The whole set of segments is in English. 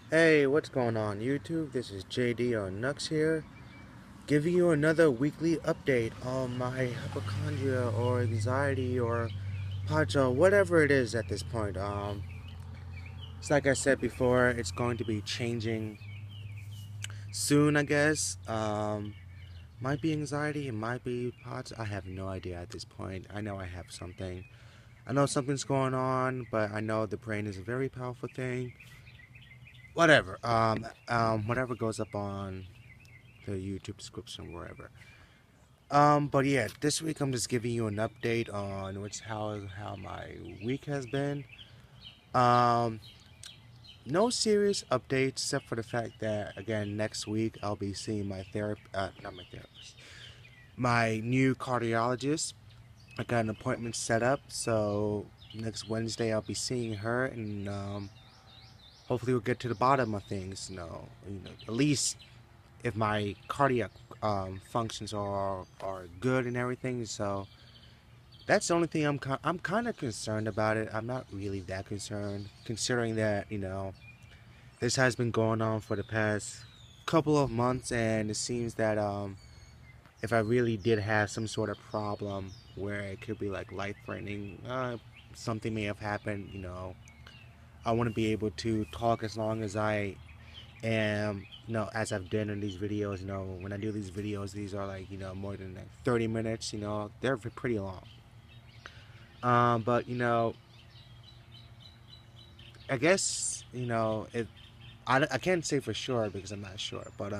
Hey, what's going on YouTube? This is JD or Nux here, giving you another weekly update on my hypochondria or anxiety or pacha, whatever it is at this point. It's like I said before, it's going to be changing soon, I guess. Might be anxiety, it might be pacha. I have no idea at this point. I know I have something. I know something's going on, but I know the brain is a very powerful thing. Whatever. Whatever goes up on the YouTube description, wherever. But yeah, this week I'm just giving you an update on how my week has been. Um, no serious updates except for the fact that again next week I'll be seeing not my therapist, my new cardiologist. I got an appointment set up, so next Wednesday I'll be seeing her, and hopefully we'll get to the bottom of things. At least if my cardiac functions are good and everything. So that's the only thing I'm kind of concerned about it. I'm not really that concerned, considering that this has been going on for the past couple of months, and it seems that if I really did have some sort of problem where it could be like life threatening, something may have happened. I want to be able to talk as long as I am. As I've done in these videos, when I do these videos, these are like more than like 30 minutes. They're pretty long. But I guess if I can't say for sure because I'm not sure, but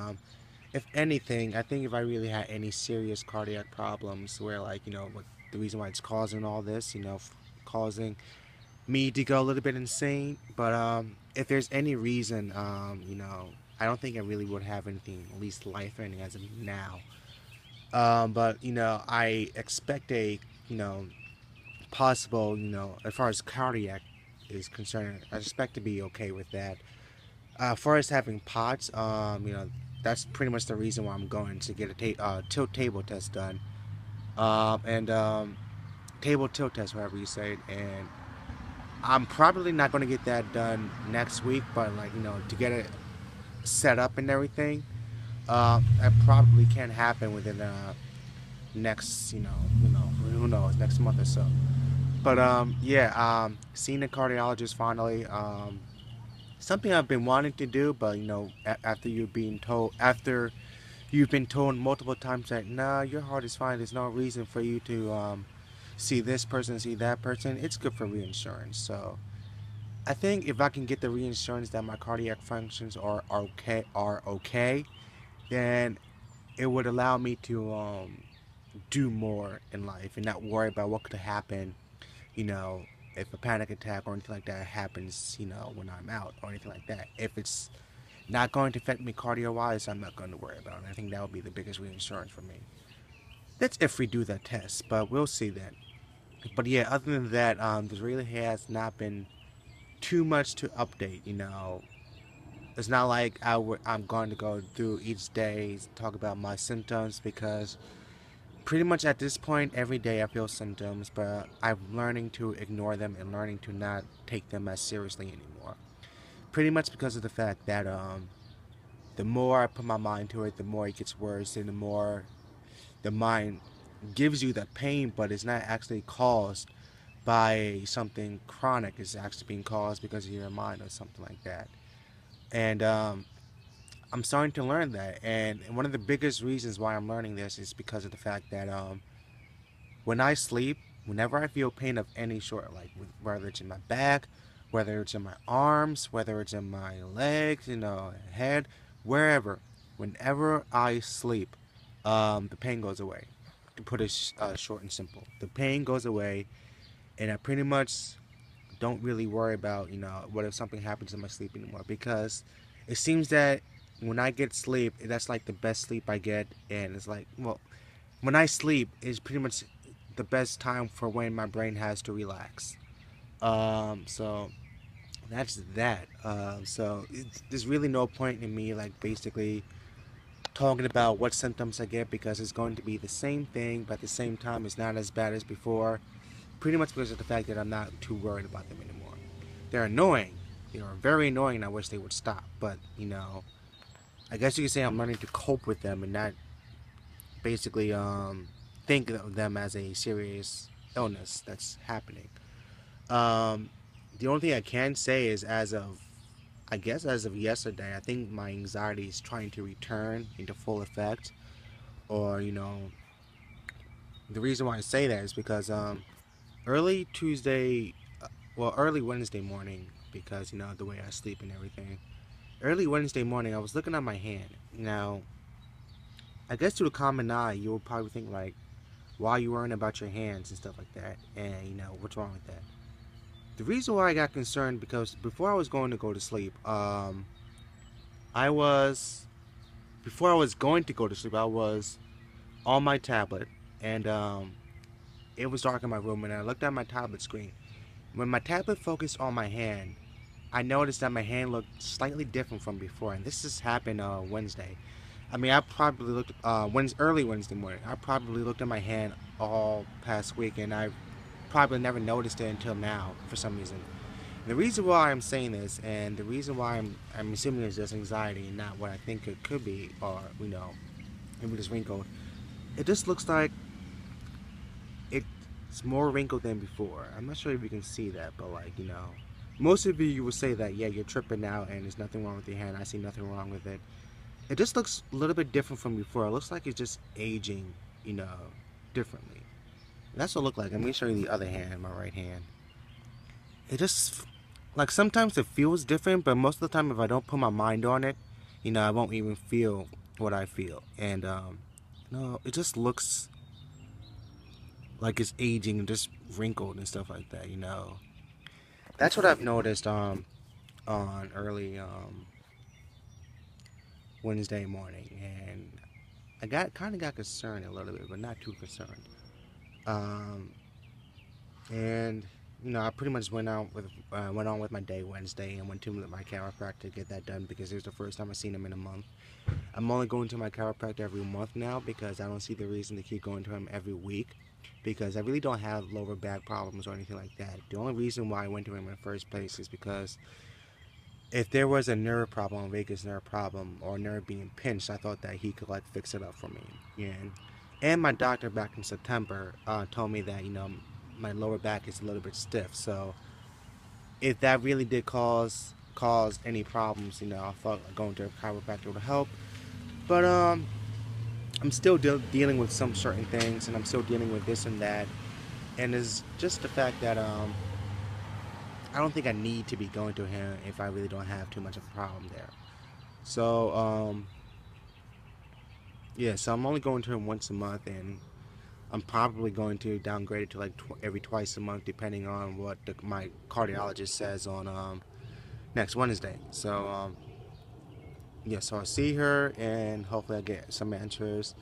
if anything, I think if I really had any serious cardiac problems, where like what the reason why it's causing all this, causing me to go a little bit insane. But if there's any reason, I don't think I really would have anything at least life-threatening as of now. But I expect a possible, as far as cardiac is concerned, I expect to be okay with that. As far as having POTS, that's pretty much the reason why I'm going to get a tilt table test done. And table tilt test, whatever you say it. And I'm probably not going to get that done next week, but like, to get it set up and everything, that probably can happen within next, who knows, next month or so. But yeah, seeing a cardiologist finally. Something I've been wanting to do, but after you've been told multiple times that nah, your heart is fine. There's no reason for you to see this person, see that person. It's good for reinsurance. So I think if I can get the reinsurance that my cardiac functions are okay, then it would allow me to do more in life and not worry about what could happen, you know, if a panic attack or anything like that happens, when I'm out or anything like that. If it's not going to affect me cardio wise, I'm not going to worry about it. I think that would be the biggest reinsurance for me. That's if we do that test, but we'll see then. But yeah, other than that, there really has not been too much to update. It's not like I'm going to go through each day talk about my symptoms because pretty much at this point every day I feel symptoms, but I'm learning to ignore them and learning to not take them as seriously anymore. Pretty much because of the fact that the more I put my mind to it, the more it gets worse, and the more the mind gives you the pain, but it's not actually caused by something chronic. It's actually being caused because of your mind or something like that. And I'm starting to learn that. And one of the biggest reasons why I'm learning this is because of the fact that when I sleep, whenever I feel pain of any sort, like whether it's in my back, whether it's in my arms, whether it's in my legs, head, wherever, whenever I sleep, the pain goes away. To put it short and simple, the pain goes away, and I pretty much don't really worry about what if something happens in my sleep anymore, because it seems that when I get sleep, that's like the best sleep I get, and it's like, well, when I sleep is pretty much the best time for when my brain has to relax. So that's that. There's really no point in me like basically talking about what symptoms I get because it's going to be the same thing, but at the same time, it's not as bad as before. Pretty much because of the fact that I'm not too worried about them anymore. They're annoying, They are very annoying and I wish they would stop. But, I guess you could say I'm learning to cope with them and not basically think of them as a serious illness that's happening. Um, the only thing I can say is I guess as of yesterday, I think my anxiety is trying to return into full effect. Or, the reason why I say that is because early Tuesday, early Wednesday morning, because, the way I sleep and everything. Early Wednesday morning, I was looking at my hand. Now, I guess to the common eye, you will probably think like, why are you worrying about your hands and stuff like that? And, what's wrong with that? The reason why I got concerned because before I was going to go to sleep, I was before I was going to go to sleep, I was on my tablet and it was dark in my room and I looked at my tablet screen. When my tablet focused on my hand, I noticed that my hand looked slightly different from before, and this just happened Wednesday. I mean, I probably looked early Wednesday morning. I probably looked at my hand all past week, and I probably never noticed it until now for some reason. And the reason why I'm saying this, and the reason why I'm assuming it's just anxiety and not what I think it could be, or maybe just wrinkled. It just looks like it's more wrinkled than before. I'm not sure if you can see that, but most of you will say that yeah, you're tripping out and there's nothing wrong with your hand. I see nothing wrong with it. It just looks a little bit different from before. It looks like it's just aging, differently. That's what it looked like. Let me show you the other hand, my right hand. It just like sometimes it feels different, but most of the time if I don't put my mind on it, I won't even feel what I feel. And no, it just looks like it's aging and just wrinkled and stuff like that. That's what I've noticed on early Wednesday morning, and I kind of got concerned a little bit, but not too concerned. Um, and I pretty much went on with my day Wednesday and went to my chiropractor to get that done because it was the first time I've seen him in a month. I'm only going to my chiropractor every month now because I don't see the reason to keep going to him every week because I really don't have lower back problems or anything like that. The only reason why I went to him in the first place is because if there was a nerve problem, a vagus nerve problem, or a nerve being pinched, I thought that he could like fix it up for me. And my doctor back in September told me that my lower back is a little bit stiff. So if that really did cause any problems, I thought going to a chiropractor would help. But I'm still dealing with some certain things, and I'm still dealing with this and that. And it's just the fact that I don't think I need to be going to him if I really don't have too much of a problem there. So yeah, so I'm only going to him once a month, and I'm probably going to downgrade it to like every twice a month, depending on what my cardiologist says on next Wednesday. So yeah, so I'll see her, and hopefully I get some answers.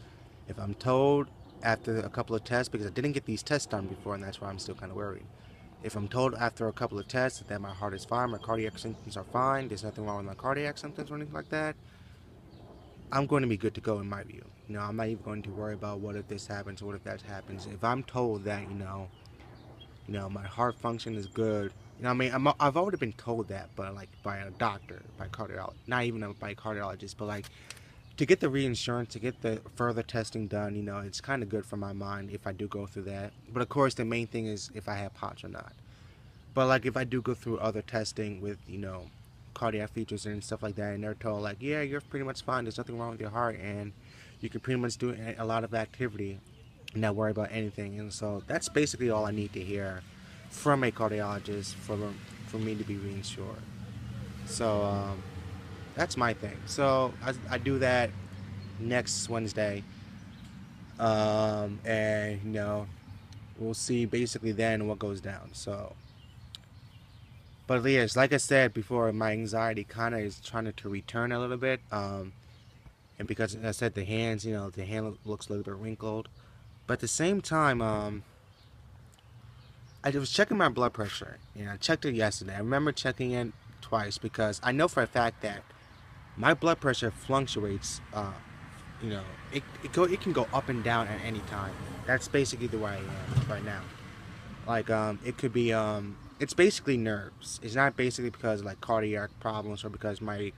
If I'm told after a couple of tests, because I didn't get these tests done before, and that's why I'm still kind of worried. If I'm told after a couple of tests that my heart is fine, my cardiac symptoms are fine, there's nothing wrong with my cardiac symptoms or anything like that, I'm going to be good to go in my view. I'm not even going to worry about what if this happens or what if that happens. If I'm told that, my heart function is good, I mean, I've already been told that, but like by a doctor, by cardiologist, not even by a cardiologist, but like to get the reinsurance, to get the further testing done, it's kind of good for my mind if I do go through that. But of course, the main thing is if I have POTS or not. But like if I do go through other testing with, cardiac features and stuff like that, and they're told like, yeah, you're pretty much fine, there's nothing wrong with your heart, and you can pretty much do a lot of activity and not worry about anything. And so that's basically all I need to hear from a cardiologist for me to be reinsured. So that's my thing. So I do that next Wednesday, and we'll see basically then what goes down. So, but yes, like I said before, my anxiety kind of is trying to return a little bit, and because I said the hands, the hand looks a little bit wrinkled, but at the same time, I was checking my blood pressure. I checked it yesterday. I remember checking it twice because I know for a fact that my blood pressure fluctuates. You know, it can go up and down at any time. That's basically the way I am right now. Like it could be it's basically nerves. It's not basically because like cardiac problems or because my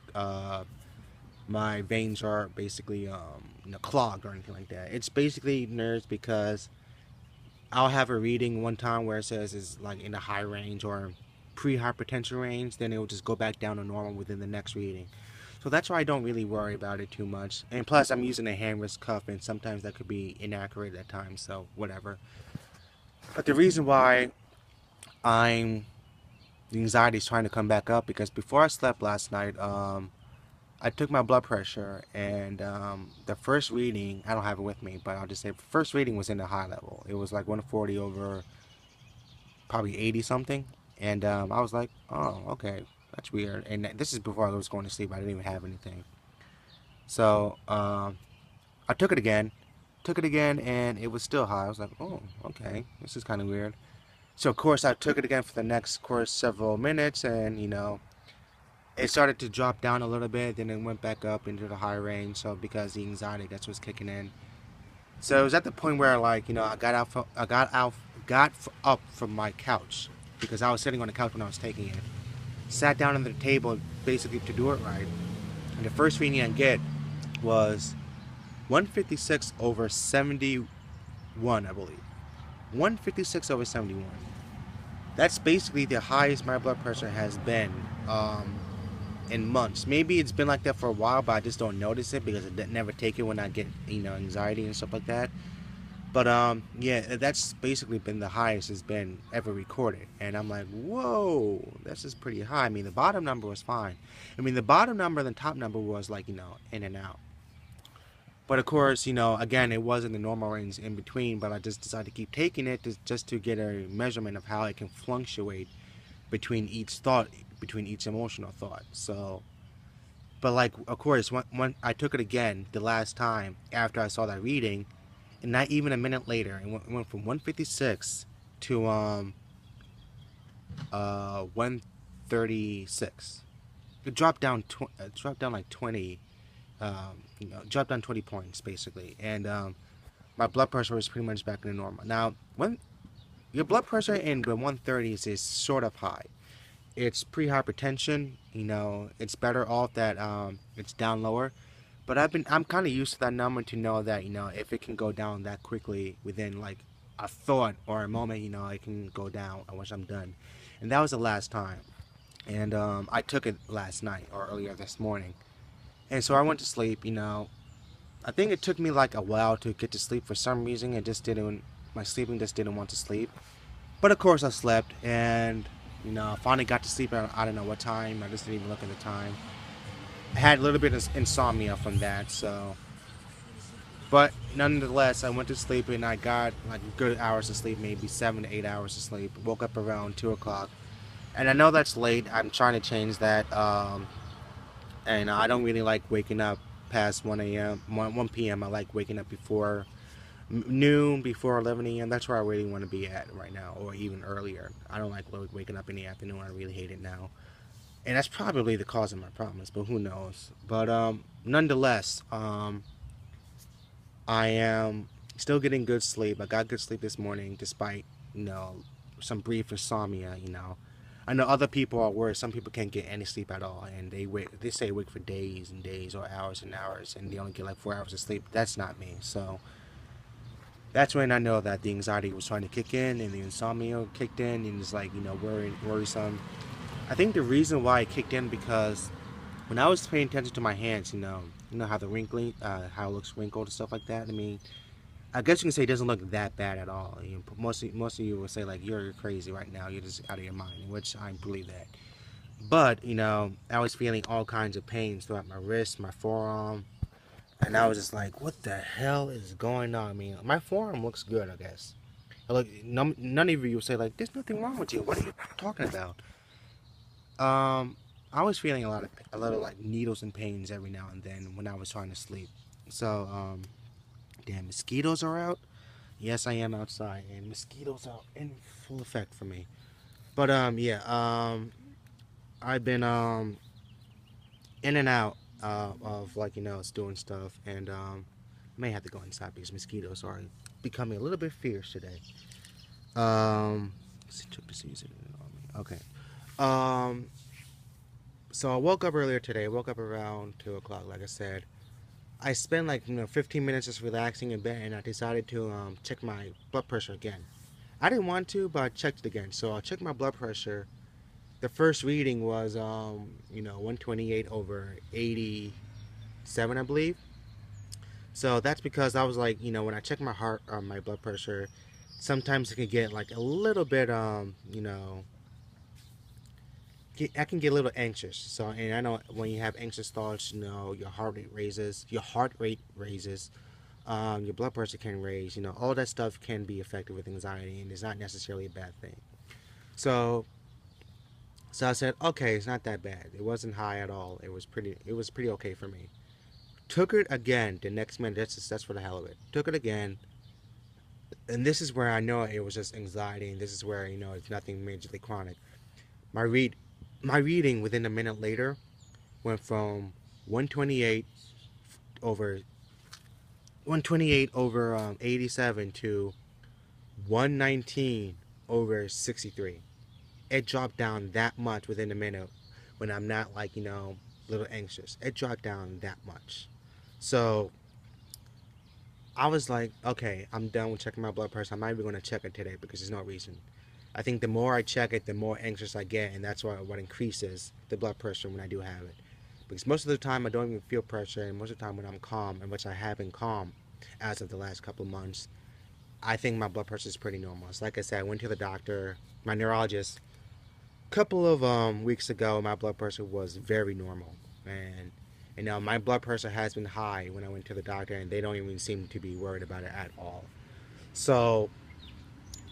veins are basically clogged or anything like that. It's basically nerves because I'll have a reading one time where it says it's like in the high range or pre-hypertension range, then it will just go back down to normal within the next reading. So that's why I don't really worry about it too much. And plus, I'm using a hand wrist cuff, and sometimes that could be inaccurate at times. So whatever. But the reason why I'm the anxiety is trying to come back up because before I slept last night, I took my blood pressure, and the first reading, I don't have it with me, but I'll just say the first reading was in the high level. It was like 140 over probably 80 something. And I was like, oh, okay, that's weird. And this is before I was going to sleep. I didn't even have anything. So I took it again, and it was still high. I was like, oh, okay, this is kind of weird. So of course I took it again for the next course several minutes, and it started to drop down a little bit, then it went back up into the high range. So because the anxiety, that's what's kicking in. So it was at the point where like got up from my couch because I was sitting on the couch when I was taking it. Sat down on the table basically to do it right, and the first reading I get was 156 over 71, I believe. 156 over 71. That's basically the highest my blood pressure has been in months. Maybe it's been like that for a while, but I just don't notice it because I never take it when I get anxiety and stuff like that. But yeah, that's basically been the highest it's been ever recorded, and I'm like, whoa, this is pretty high. I mean, the bottom number was fine. I mean, the bottom number and the top number was like in and out. But of course, again, it wasn't the normal range in between. But I just decided to keep taking it just to get a measurement of how it can fluctuate between each thought, between each emotional thought. So, but like, of course, when I took it again the last time after I saw that reading, and not even a minute later, it went from 156 to 136. It dropped down dropped down like 20, dropped down 20 points basically, and my blood pressure was pretty much back to normal. Now, when your blood pressure in the 130s is sort of high, it's pre-hypertension. It's better off that it's down lower. But I'm kind of used to that number to know that if it can go down that quickly within like a thought or a moment, it can go down once I'm done. And that was the last time. And I took it last night or earlier this morning. And so I went to sleep. I think it took me like a while to get to sleep for some reason. It just didn't. My sleeping just didn't want to sleep. But of course I slept, and I finally got to sleep at I don't know what time. I just didn't even look at the time. I had a little bit of insomnia from that, so. But nonetheless, I went to sleep and I got like good hours of sleep, maybe 7 to 8 hours of sleep. Woke up around 2 o'clock, and I know that's late. I'm trying to change that, and I don't really like waking up past 1 a.m. 1 p.m. I like waking up before noon, before 11 a.m. That's where I really want to be at right now, or even earlier. I don't like waking up in the afternoon. I really hate it now. And that's probably the cause of my problems, but who knows? But nonetheless, I am still getting good sleep. I got good sleep this morning, despite some brief insomnia. I know other people are worse. Some people can't get any sleep at all, and they wait. They stay awake for days and days, or hours and hours, and they only get like 4 hours of sleep. That's not me. So that's when I know that the anxiety was trying to kick in, and the insomnia kicked in, and it's like worrisome. I think the reason why it kicked in because when I was paying attention to my hands, how the wrinkling, how it looks wrinkled and stuff like that. I mean, I guess you can say it doesn't look that bad at all. Most of you will say like you're crazy right now. You're just out of your mind, which I believe that. But I was feeling all kinds of pains throughout my wrist, my forearm, and I was just like, what the hell is going on? I mean, my forearm looks good, I guess. Look, none of you will say like, there's nothing wrong with you. What are you talking about? I was feeling a lot of like needles and pains every now and then when I was trying to sleep. So, damn, mosquitoes are out. Yes, I am outside, and mosquitoes are in full effect for me. But yeah, I've been in and out of like doing stuff, and may have to go inside because mosquitoes are becoming a little bit fierce today. Took the season. Okay. Um, so I woke up earlier today. I woke up around 2 o'clock, like I said. I spent like 15 minutes just relaxing in bed, and I decided to check my blood pressure again. I didn't want to, but I checked it again. So I checked my blood pressure. The first reading was 128 over 87, I believe. So that's because I was like, when I check my heart, my blood pressure, sometimes it can get like a little bit, I can get a little anxious. So, and I know when you have anxious thoughts, your heart rate raises, your blood pressure can raise, all that stuff can be affected with anxiety, and it's not necessarily a bad thing. So, so I said, okay, it's not that bad. It wasn't high at all. It was pretty okay for me. Took it again the next minute. That's for the hell of it. Took it again, and this is where I know it was just anxiety, and this is where it's nothing majorly chronic. My read, my reading within a minute later went from 128 over 87 to 119 over 63. It dropped down that much within a minute when I'm not like a little anxious. It dropped down that much. So I was like, okay, I'm done with checking my blood pressure. I'm not even going to check it today because there's no reason. I think the more I check it, the more anxious I get, and that's what increases the blood pressure when I do have it. Because most of the time I don't even feel pressure, and most of the time when I'm calm, and which I have been calm as of the last couple of months, I think my blood pressure is pretty normal. So like I said, I went to the doctor, my neurologist, a couple of weeks ago. My blood pressure was very normal, and my blood pressure has been high when I went to the doctor, and they don't even seem to be worried about it at all. So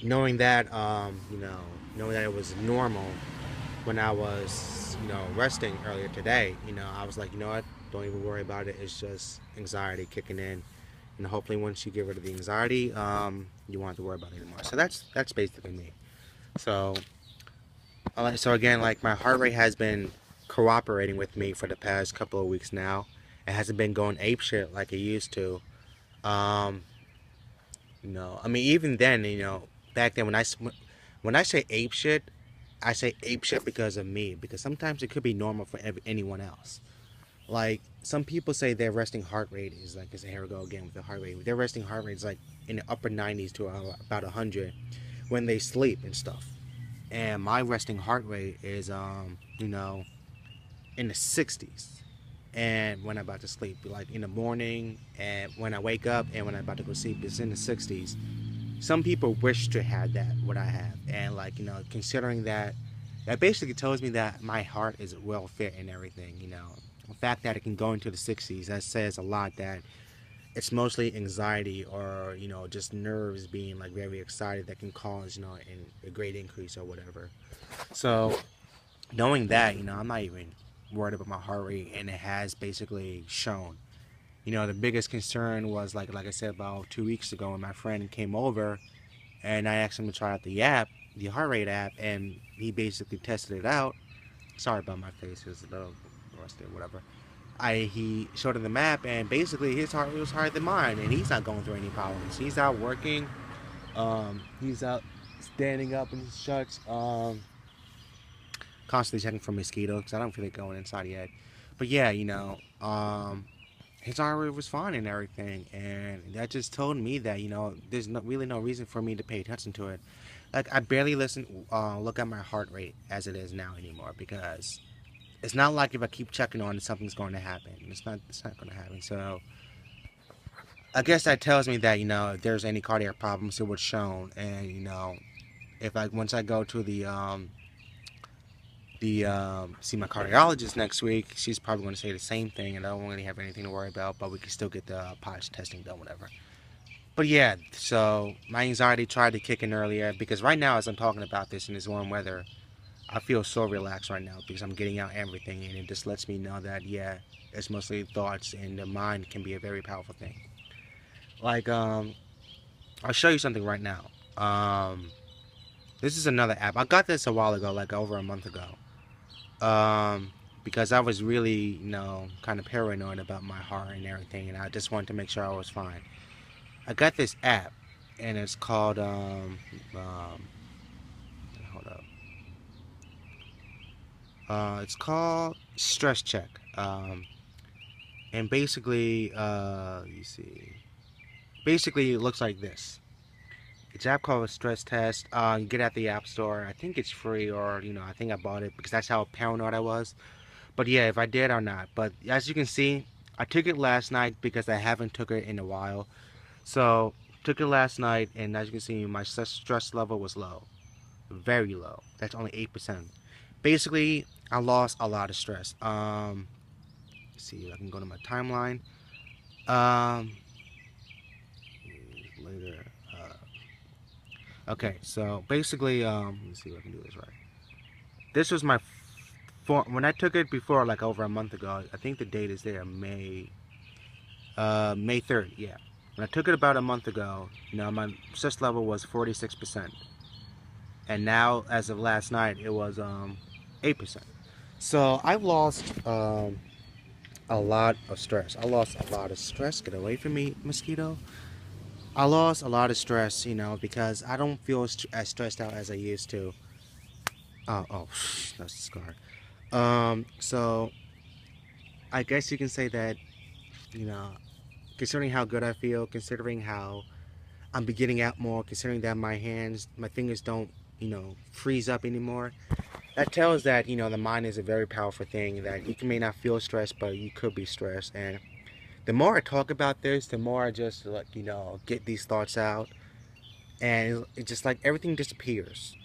knowing that, knowing that it was normal when I was, resting earlier today, I was like, you know what? Don't even worry about it. It's just anxiety kicking in, and hopefully, once you get rid of the anxiety, you won't have to worry about it anymore. So that's basically me. So, so again, like my heart rate has been cooperating with me for the past couple of weeks now. It hasn't been going ape shit like it used to. Um, I mean, even then, back then when I say ape shit, I say ape shit because of me. Because sometimes it could be normal for anyone else. Like some people say their resting heart rate is like, here we go again with the heart rate. Their resting heart rate is like in the upper 90s to about 100 when they sleep and stuff. And my resting heart rate is in the 60s. And when I'm about to sleep, like in the morning, and when I wake up, and when I'm about to go sleep, it's in the 60s. Some people wish to have that, what I have, and like considering that, that basically tells me that my heart is well fit and everything. The fact that it can go into the 60s, that says a lot that it's mostly anxiety or just nerves being like very excited that can cause a great increase or whatever. So knowing that, I'm not even worried about my heart rate, and it has basically shown. The biggest concern was like I said about 2 weeks ago when my friend came over, and I asked him to try out the app, the heart rate app, and he basically tested it out. Sorry about my face; it was a little rusty, whatever. He showed him the map, and basically his heart rate was higher than mine, and he's not going through any problems. He's out working. He's out standing up in his shuts. Constantly checking for mosquitoes because I don't feel like going inside yet. But yeah, his heart rate was fine and everything, and that just told me that there's really no reason for me to pay attention to it. Like I barely look at my heart rate as it is now anymore because it's not like if I keep checking on it, something's going to happen. It's not going to happen. So I guess that tells me that if there's any cardiac problems, it was shown, and if I once I go to the see my cardiologist next week, she's probably going to say the same thing, and I don't really have anything to worry about. But we can still get the patch testing done, whatever. But yeah, so my anxiety tried to kick in earlier because right now, as I'm talking about this in this warm weather, I feel so relaxed right now because I'm getting out everything, and it just lets me know that yeah, it's mostly thoughts, and the mind can be a very powerful thing. Like I'll show you something right now. This is another app. I got this a while ago, like over a month ago. Because I was really, kind of paranoid about my heart and everything, and I just wanted to make sure I was fine. I got this app, and it's called, hold up. It's called Stress Check. And basically, you see, basically it looks like this. It's an app called a Stress Test. You get it at the App Store. I think it's free, or I think I bought it because that's how paranoid I was. But yeah, if I did or not. But as you can see, I took it last night because I haven't took it in a while. So took it last night, and as you can see, my stress level was low, very low. That's only 8%. Basically, I lost a lot of stress. Let's see if I can go to my timeline. Um, later. Okay, so basically, let me see if I can do this right. This was my when I took it before, like over a month ago. I think the date is there, May 3rd. Yeah, when I took it about a month ago, my stress level was 46%, and now as of last night, it was 8%. So I've lost a lot of stress. I lost a lot of stress. Get away from me, mosquito. I lost a lot of stress, because I don't feel as stressed out as I used to. Oh, that's a scar. So I guess you can say that, you know, considering how good I feel, considering how I'm beginning out more, considering that my fingers don't, freeze up anymore. That tells that, the mind is a very powerful thing, that you may not feel stressed, but you could be stressed. And the more I talk about this, the more I just, like, get these thoughts out. And it's just like everything disappears.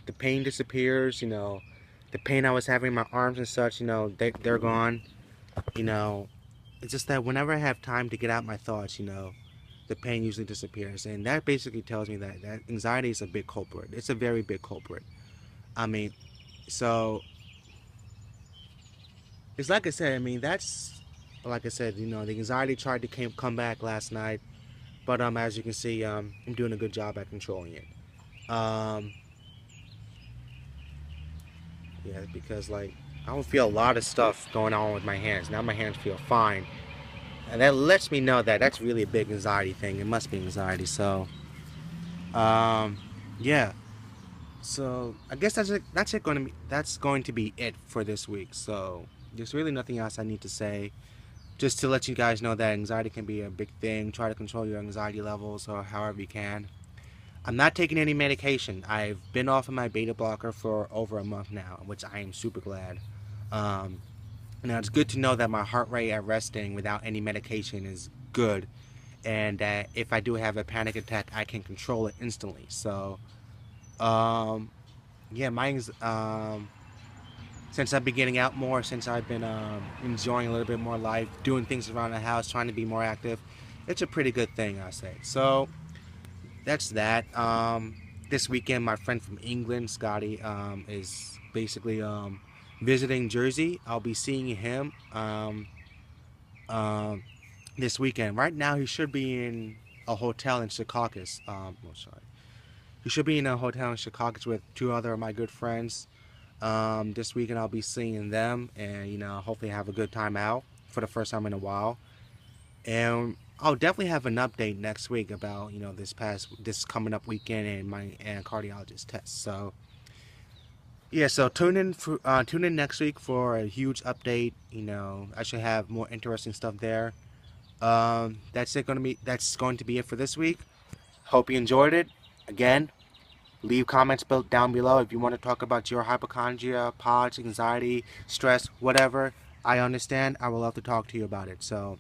The pain disappears, the pain I was having in my arms and such, they're gone. You know, it's just that whenever I have time to get out my thoughts, the pain usually disappears. And that basically tells me that anxiety is a big culprit. It's a very big culprit. I mean, so it's like I said, that's like I said, the anxiety tried to come back last night, but as you can see, I'm doing a good job at controlling it. Um, yeah, because like I don't feel a lot of stuff going on with my hands. Now my hands feel fine, and that lets me know that that's really a big anxiety thing. It must be anxiety. So, um, yeah. So I guess that's going to be it for this week. So there's really nothing else I need to say. Just to let you guys know that anxiety can be a big thing. Try to control your anxiety levels or however you can. I'm not taking any medication. I've been off of my beta blocker for over a month now, which I am super glad. Um, Now it's good to know that my heart rate at resting without any medication is good, and that if I do have a panic attack, I can control it instantly. So, um, yeah, since I've been getting out more, since I've been enjoying a little bit more life, doing things around the house, trying to be more active, it's a pretty good thing, I say. So that's that. This weekend, my friend from England, Scotty, is basically visiting Jersey. I'll be seeing him um, this weekend. Right now, he should be in a hotel in Secaucus. Sorry. He should be in a hotel in Secaucus with two other of my good friends. This weekend, I'll be seeing them, and hopefully have a good time out for the first time in a while. And I'll definitely have an update next week about this coming up weekend and my cardiologist test. So yeah, so tune in next week for a huge update. I should have more interesting stuff there. That's going to be it for this week. Hope you enjoyed it. Again, leave comments down below if you want to talk about your hypochondria, POTS, anxiety, stress, whatever. I understand. I would love to talk to you about it. So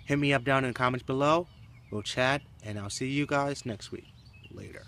hit me up down in the comments below. We'll chat, and I'll see you guys next week. Later.